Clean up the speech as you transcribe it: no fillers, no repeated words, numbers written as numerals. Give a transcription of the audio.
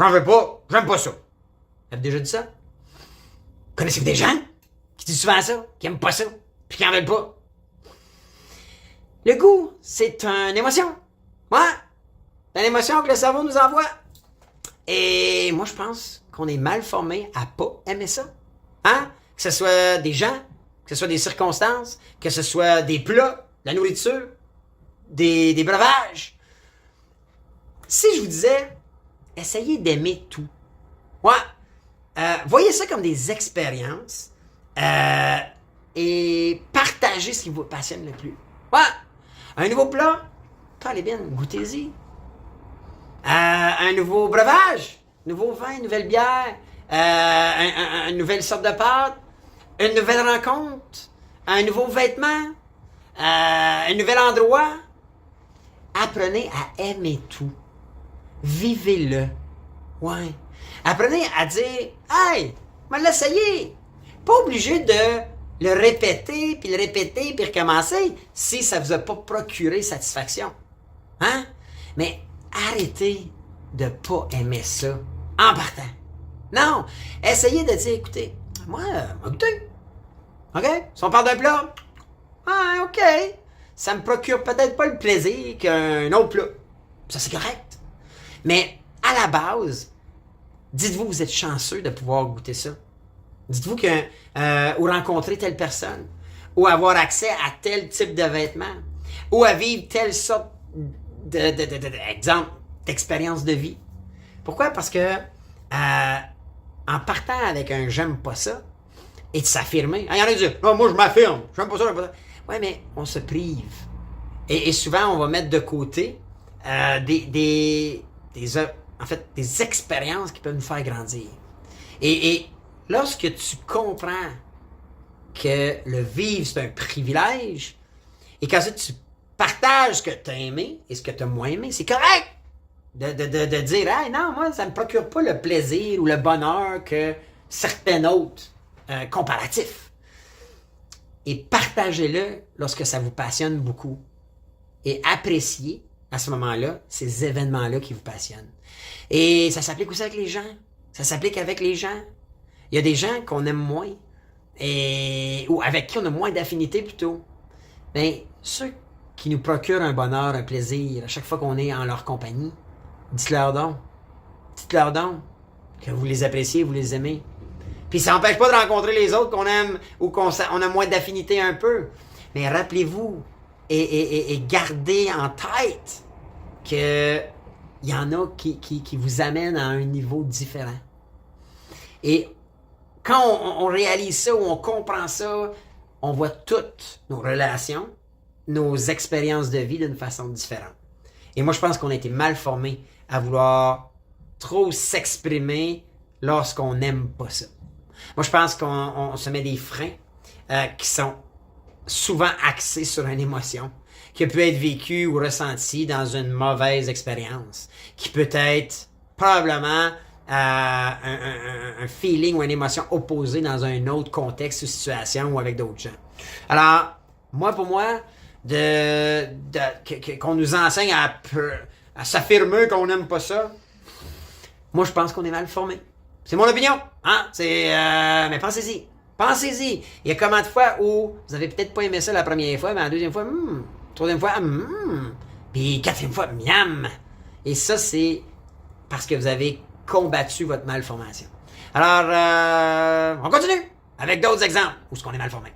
j'en veux pas, j'aime pas ça. Vous avez déjà dit ça? Connaissez-vous des gens qui disent souvent ça, qui aiment pas ça, puis qui en veulent pas? Le goût, c'est une émotion. Ouais, c'est une émotion que le cerveau nous envoie. Et moi, je pense qu'on est mal formé à pas aimer ça. Hein? Que ce soit des gens, que ce soit des circonstances, que ce soit des plats, de la nourriture, des breuvages. Si je vous disais, essayez d'aimer tout. Ouais. Voyez ça comme des expériences et partagez ce qui vous passionne le plus. Ouais. Un nouveau plat, allez bien, goûtez-y. Un nouveau breuvage, nouveau vin, nouvelle bière, une nouvelle sorte de pâte, une nouvelle rencontre, un nouveau vêtement, un nouvel endroit. Apprenez à aimer tout. Vivez-le. Ouais. Apprenez à dire, hey, on va l'essayer. Pas obligé de le répéter, puis recommencer si ça vous a pas procuré satisfaction. Hein? Mais arrêtez de pas aimer ça en partant. Non, essayez de dire, écoutez, moi, goûter. OK? Si on parle d'un plat, ah, OK. Ça me procure peut-être pas le plaisir qu'un autre plat. Ça, c'est correct. Mais à la base, dites-vous que vous êtes chanceux de pouvoir goûter ça. Dites-vous que ou rencontrer telle personne, ou avoir accès à tel type de vêtements, ou à vivre telle sorte d'expérience de vie. Pourquoi? Parce que en partant avec un j'aime pas ça, et de s'affirmer. Il y en a qui disent, non, moi je m'affirme, j'aime pas ça, j'aime pas ça. Ouais, mais on se prive. Et souvent, on va mettre de côté des expériences qui peuvent nous faire grandir. Et lorsque tu comprends que le vivre, c'est un privilège, et qu'ensuite tu partages ce que tu as aimé et ce que tu as moins aimé, c'est correct de dire, hey, non, moi, ça ne me procure pas le plaisir ou le bonheur que certains autres comparatifs. Et partagez-le lorsque ça vous passionne beaucoup. Et appréciez, à ce moment-là, ces événements-là qui vous passionnent. Et ça s'applique aussi avec les gens. Ça s'applique avec les gens. Il y a des gens qu'on aime moins, ou avec qui on a moins d'affinité plutôt. Mais ceux qui nous procurent un bonheur, un plaisir, à chaque fois qu'on est en leur compagnie, dites-leur donc. Dites-leur donc que vous les appréciez, vous les aimez. Puis ça n'empêche pas de rencontrer les autres qu'on aime ou qu'on a moins d'affinité un peu. Mais rappelez-vous et gardez en tête qu'il y en a qui vous amènent à un niveau différent. Et quand on réalise ça ou on comprend ça, on voit toutes nos relations, nos expériences de vie d'une façon différente. Et moi, je pense qu'on a été mal formés à vouloir trop s'exprimer lorsqu'on n'aime pas ça. Moi, je pense qu'on se met des freins qui sont souvent axés sur une émotion qui peut être vécue ou ressentie dans une mauvaise expérience, qui peut être probablement un feeling ou une émotion opposée dans un autre contexte ou situation ou avec d'autres gens. Alors, pour moi, qu'on nous enseigne à s'affirmer qu'on n'aime pas ça, moi, je pense qu'on est mal formé. C'est mon opinion, hein? Mais pensez-y. Pensez-y. Il y a combien de fois où vous avez peut-être pas aimé ça la première fois, mais la deuxième fois, troisième fois, puis quatrième fois, miam. Et ça, c'est parce que vous avez combattu votre malformation. Alors, on continue avec d'autres exemples où est-ce qu'on est mal formé.